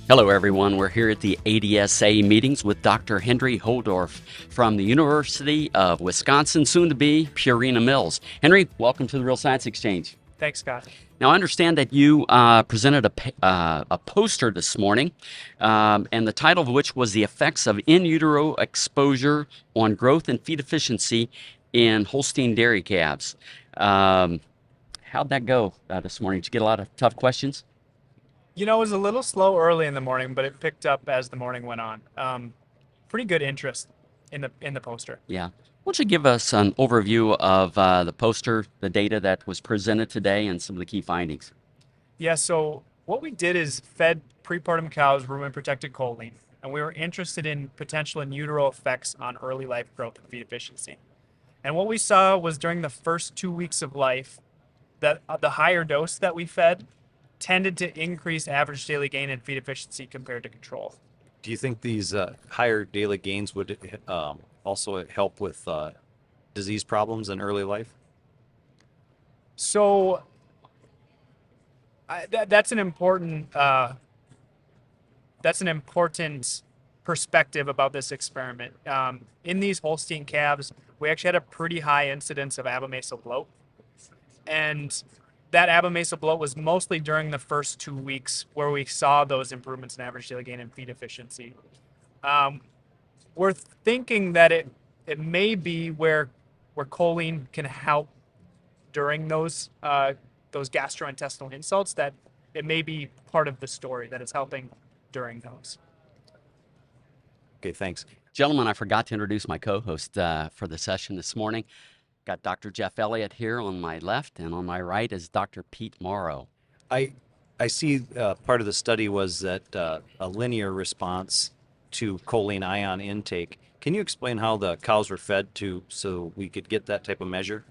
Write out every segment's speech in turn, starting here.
Hello, everyone. We're here at the ADSA meetings with Dr. Henry Holdorf from the University of Wisconsin, soon to be Purina Mills. Henry, welcome to the Real Science Exchange. Thanks, Scott. Now, I understand that you presented a poster this morning, and the title of which was The Effects of In Utero Exposure on Growth and Feed Efficiency in Holstein Dairy Calves. Um, how'd that go this morning? Did you get a lot of tough questions? It was a little slow early in the morning, but it picked up as the morning went on. Pretty good interest in the poster. Yeah. Why don't you give us an overview of the poster, the data that was presented today, and some of the key findings? Yeah, so what we did is fed prepartum cows rumen-protected choline, and we were interested in potential in utero effects on early life growth and feed efficiency. And what we saw was during the first 2 weeks of life, that the higher dose that we fed tended to increase average daily gain and feed efficiency compared to control. Do you think these higher daily gains would also help with disease problems in early life? So that's an important perspective about this experiment. In these Holstein calves, we actually had a pretty high incidence of abomasal bloat, and that abomasal bloat was mostly during the first 2 weeks where we saw those improvements in average daily gain and feed efficiency. Um, we're thinking that it may be where choline can help during those gastrointestinal insults, that it may be part of the story that it's helping during those. Okay, thanks. Gentlemen, I forgot to introduce my co-host for the session this morning. Got Dr. Jeff Elliott here on my left, and on my right is Dr. Pete Morrow. I I see part of the study was that a linear response to choline ion intake. Can you explain how the cows were fed to so we could get that type of measure?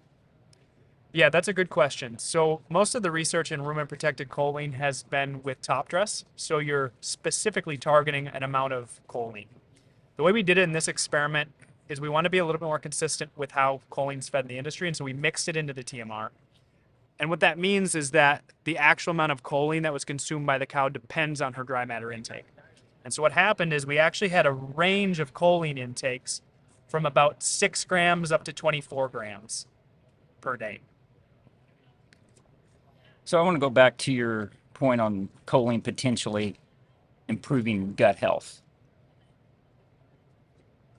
Yeah, that's a good question. So most of the research in rumen-protected choline has been with top dress. So you're specifically targeting an amount of choline. The way we did it in this experiment is we want to be a little bit more consistent with how choline's fed in the industry, and so we mixed it into the TMR. And what that means is that the actual amount of choline that was consumed by the cow depends on her dry matter intake. And so what happened is we actually had a range of choline intakes from about 6 grams up to 24 grams per day. So I want to go back to your point on choline potentially improving gut health.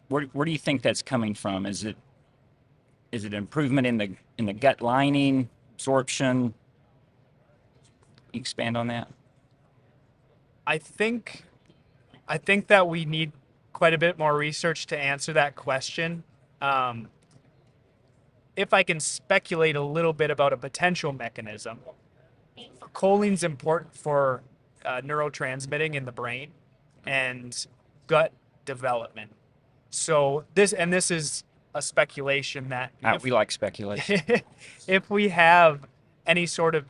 Where do you think that's coming from? Is it improvement in the gut lining, absorption? Expand on that. I think that we need quite a bit more research to answer that question. If I can speculate a little bit about a potential mechanism, choline's important for neurotransmitting in the brain and gut development. So this is a speculation that We like speculation. if we have any sort of,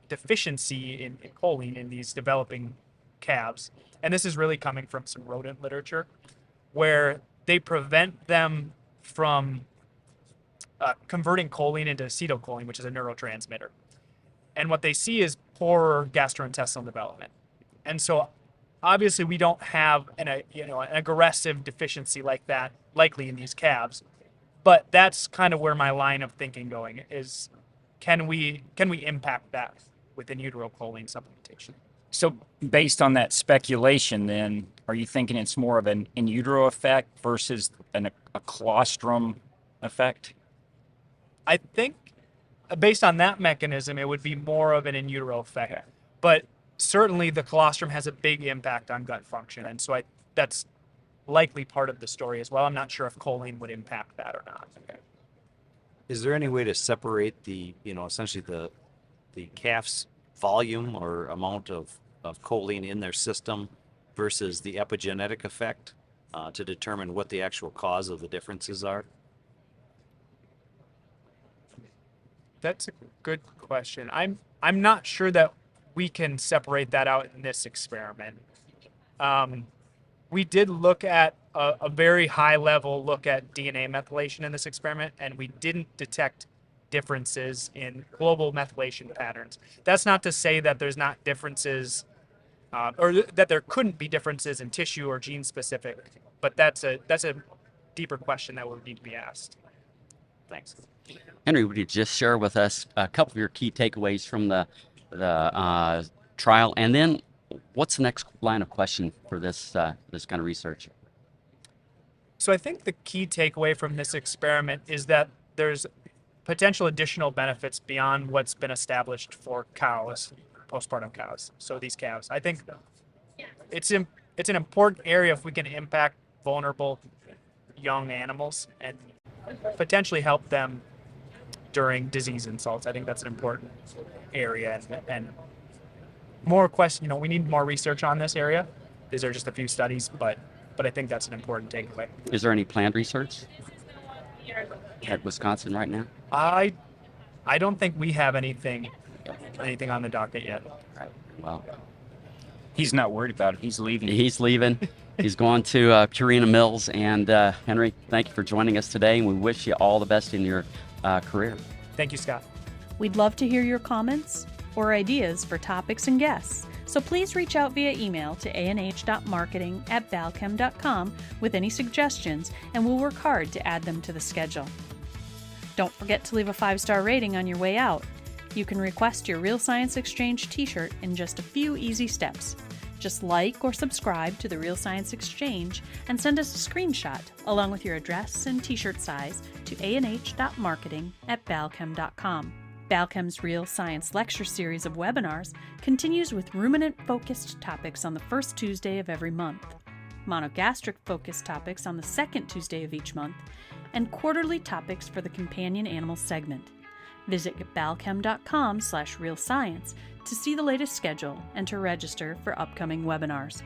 deficiency in choline in these developing calves, and this is really coming from some rodent literature, where they prevent them from converting choline into acetylcholine, which is a neurotransmitter. And what they see is poor gastrointestinal development. And so obviously we don't have an aggressive deficiency like that likely in these calves, but that's kind of where my line of thinking going is, can we impact that with in utero choline supplementation? So based on that speculation, then, are you thinking it's more of an in utero effect versus a colostrum effect? I think based on that mechanism, it would be more of an in utero effect. Okay. But certainly the colostrum has a big impact on gut function. And so that's likely part of the story as well. I'm not sure if choline would impact that or not. Okay. Is there any way to separate essentially the calf's volume or amount of choline in their system versus the epigenetic effect to determine what the actual cause of the differences are? That's a good question. I'm not sure that we can separate that out in this experiment. We did look at a very high level look at DNA methylation in this experiment, and we didn't detect differences in global methylation patterns. That's not to say that there's not differences that there couldn't be differences in tissue or gene specific, but that's a deeper question that would need to be asked. Thanks. Henry, would you just share with us a couple of your key takeaways from the trial, and then what's the next line of question for this kind of research? So I think the key takeaway from this experiment is that there's potential additional benefits beyond what's been established for cows, postpartum cows. So these calves, I think it's an important area if we can impact vulnerable young animals and potentially help them during disease insults. I think that's an important area, and more question. We need more research on this area. These are just a few studies, but I think that's an important takeaway. Is there any planned research at Wisconsin right now? I don't think we have anything on the docket yet. Right. Well, He's not worried about it. He's leaving. he's leaving. He's going to Purina Mills. And Henry, thank you for joining us today, and we wish you all the best in your career. Thank you, Scott. We'd love to hear your comments or ideas for topics and guests, so please reach out via email to anh.marketing@balchem.com with any suggestions, and we'll work hard to add them to the schedule. Don't forget to leave a 5-star rating on your way out. You can request your Real Science Exchange t-shirt in just a few easy steps. Just like or subscribe to the Real Science Exchange and send us a screenshot along with your address and t-shirt size to anh.marketing@balchem.com. Balchem's Real Science Lecture Series of webinars continues with ruminant-focused topics on the first Tuesday of every month, monogastric-focused topics on the second Tuesday of each month, and quarterly topics for the companion animal segment. Visit balchem.com/realscience to see the latest schedule and to register for upcoming webinars.